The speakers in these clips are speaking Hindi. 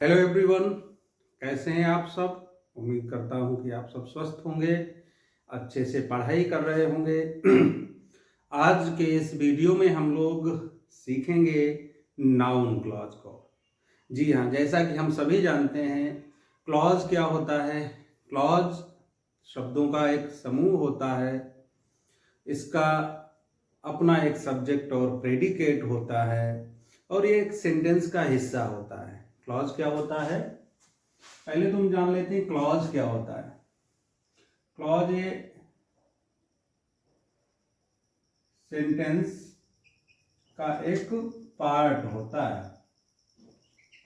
हेलो एवरीवन, कैसे हैं आप सब। उम्मीद करता हूं कि आप सब स्वस्थ होंगे, अच्छे से पढ़ाई कर रहे होंगे। आज के इस वीडियो में हम लोग सीखेंगे नाउन क्लॉज को। जी हाँ, जैसा कि हम सभी जानते हैं क्लॉज क्या होता है। क्लॉज शब्दों का एक समूह होता है। इसका अपना एक सब्जेक्ट और प्रेडिकेट होता है और ये एक सेंटेंस का हिस्सा होता है। क्लॉज क्या होता है, पहले तुम जान लेते हैं क्लॉज क्या होता है। क्लॉज ये सेंटेंस का एक पार्ट होता है।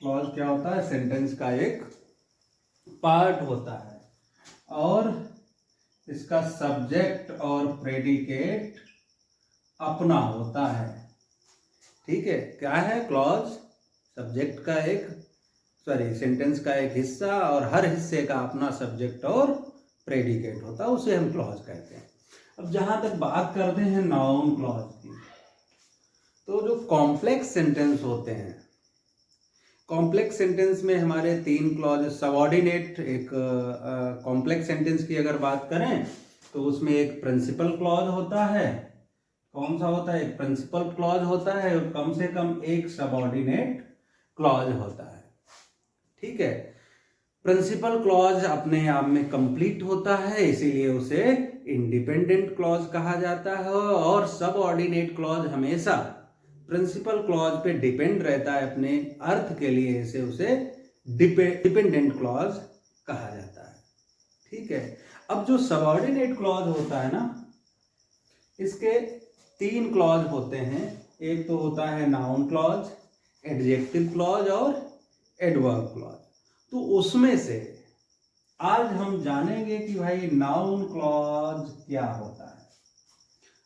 क्लॉज क्या होता है, सेंटेंस का एक पार्ट होता है और इसका सब्जेक्ट और प्रेडिकेट अपना होता है। ठीक है, क्या है क्लॉज, सब्जेक्ट का एक सेंटेंस का एक हिस्सा और हर हिस्से का अपना सब्जेक्ट और प्रेडिकेट होता है, उसे हम क्लॉज कहते हैं। अब जहां तक बात करते हैं नाउन क्लॉज की, तो जो कॉम्प्लेक्स सेंटेंस होते हैं, कॉम्प्लेक्स सेंटेंस में हमारे तीन क्लॉज सबऑर्डिनेट। एक कॉम्प्लेक्स सेंटेंस की अगर बात करें तो उसमें एक प्रिंसिपल क्लॉज होता है। कौन सा होता है, एक प्रिंसिपल क्लॉज होता है और कम से कम एक सबऑर्डिनेट क्लॉज होता है। ठीक है, प्रिंसिपल क्लॉज अपने आप में कंप्लीट होता है, इसीलिए उसे इंडिपेंडेंट क्लॉज कहा जाता है और सबऑर्डिनेट क्लॉज हमेशा प्रिंसिपल क्लॉज पे डिपेंड रहता है अपने अर्थ के लिए, इसे उसे डिपेंडेंट क्लॉज कहा जाता है। ठीक है, अब जो सबऑर्डिनेट क्लॉज होता है ना, इसके तीन क्लॉज होते हैं। एक तो होता है नाउन क्लॉज, एडजेक्टिव क्लॉज और एडवर्ब क्लॉज। तो उसमें से आज हम जानेंगे कि भाई नाउन क्लॉज क्या होता है।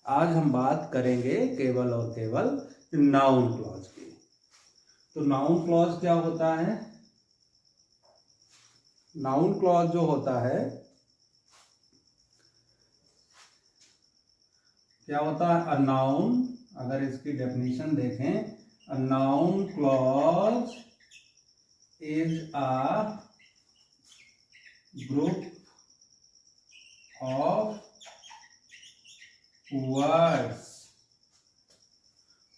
आज हम बात करेंगे केवल और केवल नाउन क्लॉज की। तो नाउन क्लॉज क्या होता है, नाउन क्लॉज जो होता है क्या होता है, अ नाउन, अगर इसकी डेफिनेशन देखें, a noun clause is a group of words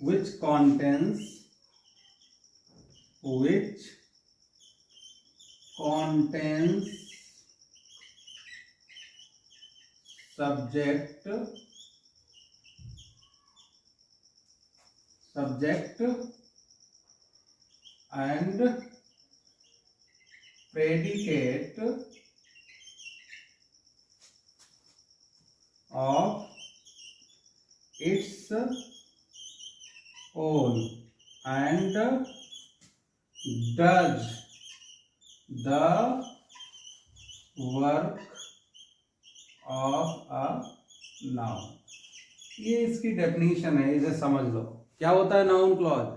which contains subject and predicate of its own and does the work of a noun। ये इसकी डेफिनेशन है, इसे समझ लो। क्या होता है नाउन क्लॉज,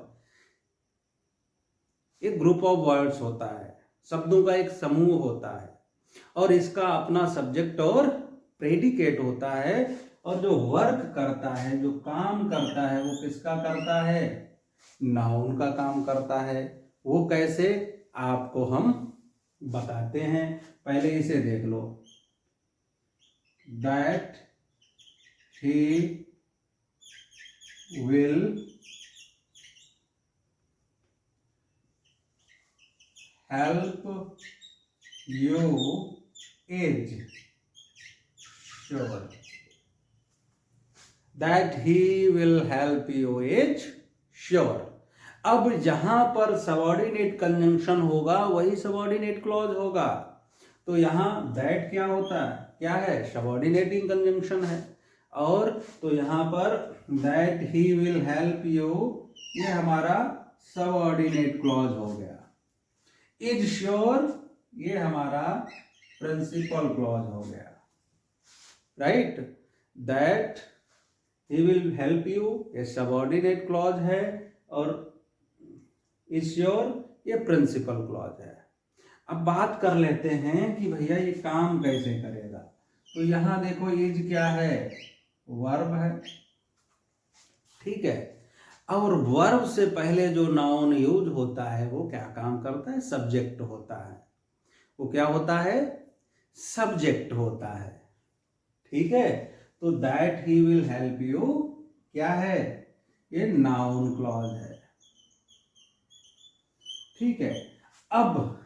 एक ग्रुप ऑफ वर्ड्स होता है, शब्दों का एक समूह होता है और इसका अपना सब्जेक्ट और प्रेडिकेट होता है। और जो वर्क करता है, जो काम करता है, वो किसका करता है, नाउन का काम करता है। वो कैसे, आपको हम बताते हैं। पहले इसे देख लो, that he will help you is sure। That he will help you is sure। अब जहां पर सबऑर्डिनेट कंजंक्शन होगा वही सबऑर्डिनेट क्लॉज होगा। तो यहां दैट क्या होता है, क्या है, सबऑर्डिनेटिंग कंजंक्शन है। और तो यहां पर that he will help you, ये हमारा सबऑर्डिनेट क्लॉज हो गया। इज श्योर, ये हमारा प्रिंसिपल क्लॉज हो गया, right. That he will help you, ये सबऑर्डिनेट क्लॉज है और इज श्योर ये प्रिंसिपल क्लॉज है। अब बात कर लेते हैं कि भैया ये काम कैसे करेगा। तो यहां देखो, इज क्या है, वर्ब है। ठीक है, और वर्ब से पहले जो नाउन यूज होता है वो क्या काम करता है? सब्जेक्ट होता है। वो क्या होता है? सब्जेक्ट होता है। ठीक है, तो that he will help you क्या है? ये नाउन क्लॉज है। ठीक है, अब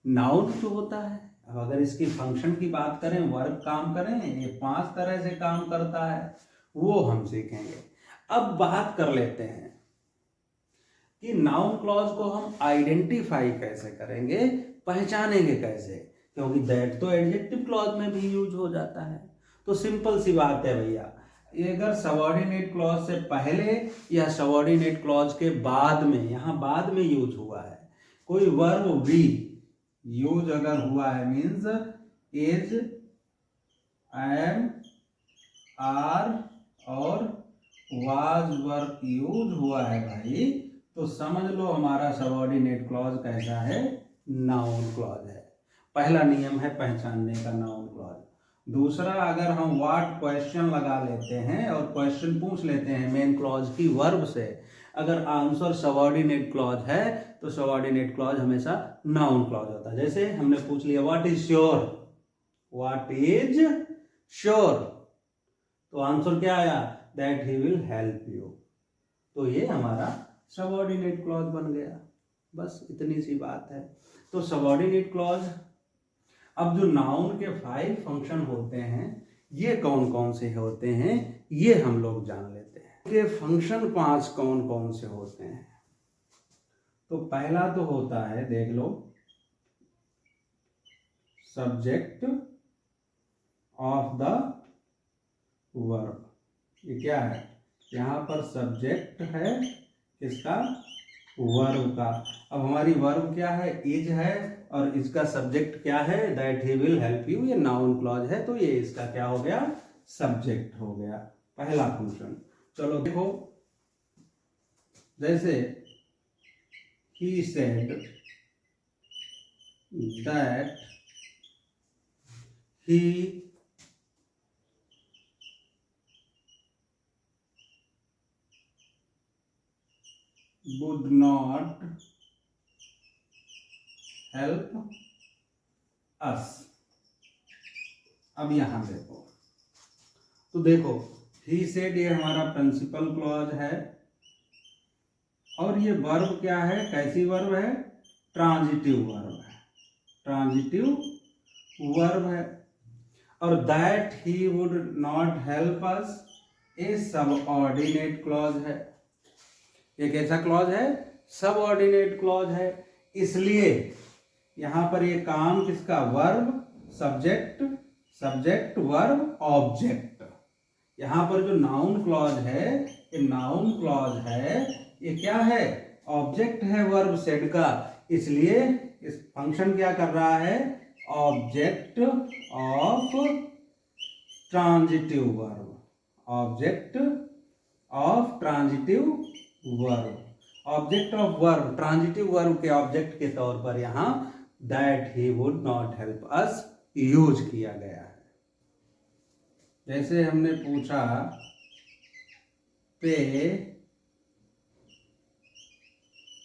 नाउन जो होता है, अब अगर इसकी फंक्शन की बात करें, वर्ब काम करें, ये 5 तरह से काम करता है, वो हम सीखेंगे। अब बात कर लेते हैं कि नाउन क्लॉज को हम आइडेंटिफाई कैसे करेंगे, पहचानेंगे कैसे, क्योंकि दैट तो एडजेक्टिव क्लॉज में भी यूज हो जाता है। तो सिंपल सी बात है भैया, ये अगर सबऑर्डिनेट क्लॉज से पहले या सबऑर्डिनेट क्लॉज के बाद में, यहाँ बाद में यूज हुआ है, कोई वर्ब भी यूज अगर हुआ है, मीन्स इज, एम, आर और वाज वर्ब यूज हुआ है भाई, तो समझ लो हमारा सबऑर्डिनेट क्लॉज कैसा है? नाउन क्लॉज है। पहला नियम है पहचानने का नाउन क्लॉज। दूसरा, अगर हम व्हाट क्वेश्चन लगा लेते हैं और क्वेश्चन पूछ लेते हैं मेन क्लॉज की वर्ब से, अगर आंसर सबऑर्डिनेट क्लॉज है तो सबऑर्डिनेट क्लॉज हमेशा नाउन क्लॉज होता है। जैसे हमने पूछ लिया what is sure, what is sure, तो आंसर क्या आया? That he will help you. तो ये हमारा सबऑर्डिनेट क्लॉज बन गया। बस इतनी सी बात है। तो सबऑर्डिनेट क्लॉज, अब जो नाउन के 5 फंक्शन होते हैं, ये कौन कौन से होते हैं, ये हम लोग जान लेते हैं। ये फंक्शन 5 कौन कौन से होते हैं? तो पहला तो होता है, देख लो, सब्जेक्ट ऑफ द वर्ब। ये क्या है? यहाँ पर सब्जेक्ट है किसका? वर्ब का। अब हमारी वर्ब क्या है? इज है, और इसका सब्जेक्ट क्या है? That he will help you. ये नाउन क्लॉज है, तो ये इसका क्या हो गया? सब्जेक्ट हो गया, पहला फंक्शन। चलो देखो, जैसे he said that he would not help us। अब यहां देखो, तो देखो ही सेड ये हमारा प्रिंसिपल क्लॉज है, और ये वर्ब क्या है? कैसी वर्ब है? ट्रांजिटिव वर्ब है, ट्रांजिटिव वर्ब है। और that he would not help us A subordinate clause है। ये कैसा क्लॉज है? सबऑर्डिनेट क्लॉज है। इसलिए यहां पर ये काम किसका? Verb, subject, subject, verb, object. यहां पर जो नाउन क्लॉज है, ये नाउन क्लॉज है, ये क्या है? ऑब्जेक्ट है वर्ब सेड का। इसलिए इस फंक्शन क्या कर रहा है? Object of transitive verb, object of transitive verb, object of verb, transitive verb के ऑब्जेक्ट के तौर पर यहां that he would not help us use किया गया है। जैसे हमने पूछा pay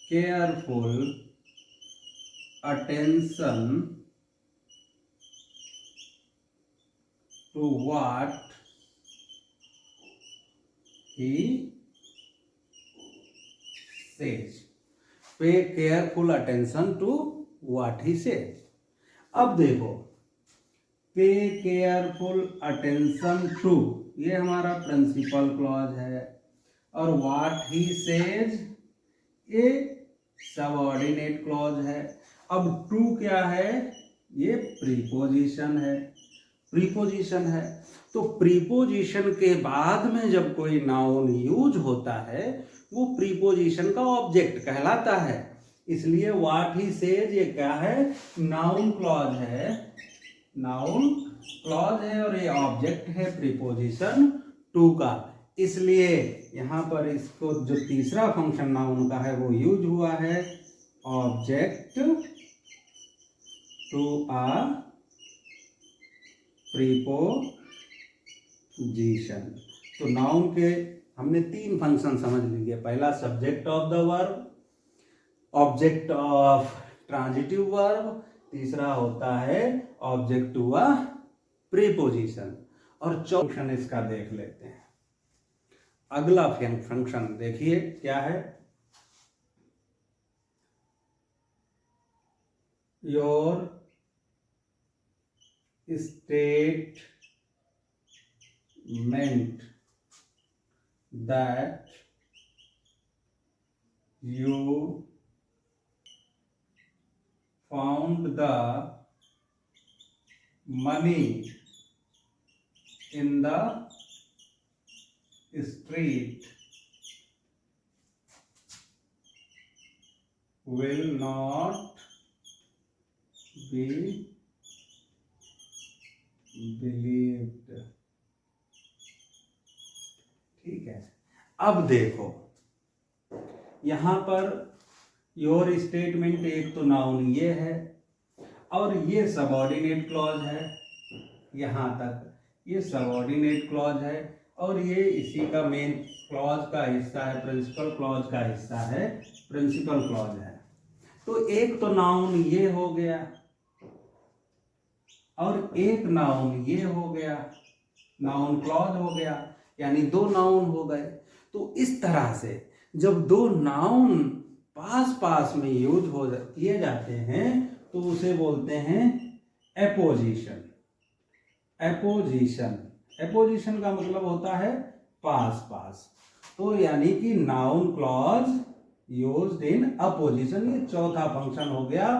careful attention to what he says. Pay careful attention to what he says. अब देखो, पे केयरफुल अटेंशन टू, ये हमारा प्रिंसिपल क्लॉज है, और व्हाट ही सेज ये सबऑर्डिनेट क्लॉज है। अब टू क्या है? ये प्रीपोजिशन है, प्रीपोजिशन है। तो प्रीपोजिशन के बाद में जब कोई नाउन यूज होता है, वो प्रीपोजिशन का ऑब्जेक्ट कहलाता है। इसलिए व्हाट ही सेज ये क्या है? नाउन क्लॉज है, नाउन क्लॉज है, और ये ऑब्जेक्ट है प्रीपोजिशन टू का। इसलिए यहां पर इसको जो तीसरा फंक्शन नाउन का है वो यूज हुआ है, ऑब्जेक्ट टू अ प्रीपोजिशन। तो नाउन के हमने 3 फंक्शन समझ लिए। पहला subject of the verb, object of transitive verb, तीसरा होता है ऑब्जेक्ट टू अ प्रीपोजिशन, और चौथा फंक्शन इसका देख लेते हैं। अगला फंक्शन देखिए क्या है, your statement that you found the money in the street will not be believed। ठीक है, अब देखो यहां पर योर स्टेटमेंट एक तो नाउन ये है और ये सबऑर्डिनेट क्लॉज है, यहां तक ये सबऑर्डिनेट क्लॉज है और ये इसी का मेन क्लॉज का हिस्सा है, प्रिंसिपल क्लॉज का हिस्सा है, प्रिंसिपल क्लॉज है। तो एक तो नाउन ये हो गया और एक नाउन ये हो गया, नाउन क्लॉज हो गया, यानी 2 नाउन हो गए। तो इस तरह से जब 2 नाउन पास पास में यूज हो किए जाते हैं तो उसे बोलते हैं एपोजिशन। एपोजिशन, एपोजिशन का मतलब होता है पास पास। तो यानी कि noun clause used in opposition, ये चौथा फंक्शन हो गया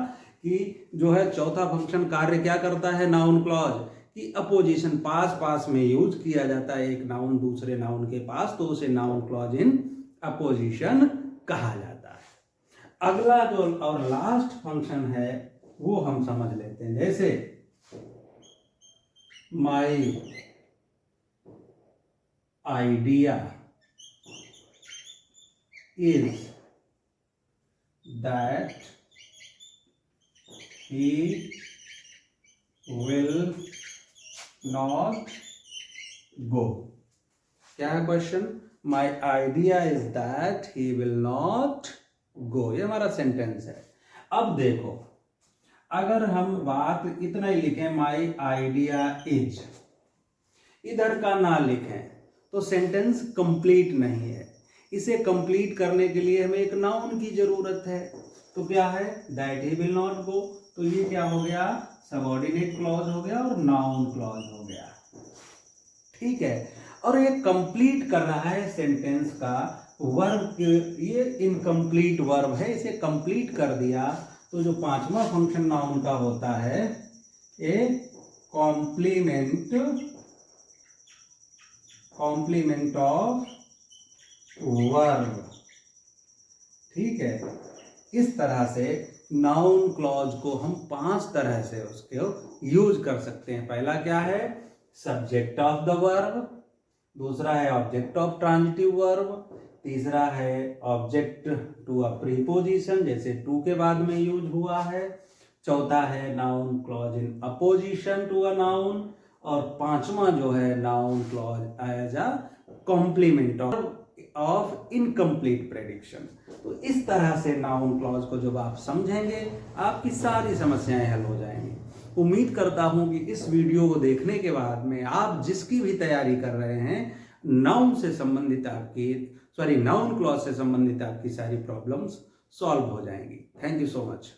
कि जो है चौथा फंक्शन कार्य क्या करता है नाउन क्लॉज, कि अपोजिशन पास पास में यूज किया जाता है एक नाउन दूसरे नाउन के पास, तो उसे नाउन क्लॉज इन अपोजिशन कहा जाता है। अगला जो और लास्ट फंक्शन है वो हम समझ लेते हैं। जैसे my idea is that he will not go। क्या है question? My idea is that he will not go, ये हमारा सेंटेंस है। अब देखो अगर हम बात इतना ही लिखें my idea is, इधर का ना लिखें तो सेंटेंस कंप्लीट नहीं है। इसे कंप्लीट करने के लिए हमें एक नाउन की जरूरत है, तो क्या है that he will not go, तो ये क्या हो गया सबऑर्डिनेट क्लॉज हो गया और नाउन क्लॉज हो गया। ठीक है, और ये कंप्लीट कर रहा है सेंटेंस का वर्ब, ये इनकम्प्लीट वर्ब है, इसे कंप्लीट कर दिया तो जो 5वां फंक्शन नाउन का होता है ए कॉम्प्लीमेंट ऑफ वर्ब। ठीक है, इस तरह से नाउन क्लॉज को हम 5 तरह से उसको यूज कर सकते हैं। पहला क्या है सब्जेक्ट ऑफ द वर्ब, दूसरा है ऑब्जेक्ट ऑफ ट्रांजिटिव वर्ब, तीसरा है ऑब्जेक्ट टू अ प्रीपोजिशन जैसे टू के बाद में यूज हुआ है, चौथा है noun clause in apposition to a noun, और 5वां जो है noun clause as a complement of incomplete prediction. तो इस तरह से नाउन क्लॉज को जब आप समझेंगे आपकी सारी समस्याएं हल हो जाएंगी। उम्मीद करता हूं कि इस वीडियो को देखने के बाद में आप जिसकी भी तैयारी कर रहे हैं नाउन से संबंधित नाउन क्लॉज से संबंधित आपकी सारी प्रॉब्लम्स सॉल्व हो जाएंगी। Thank you so much.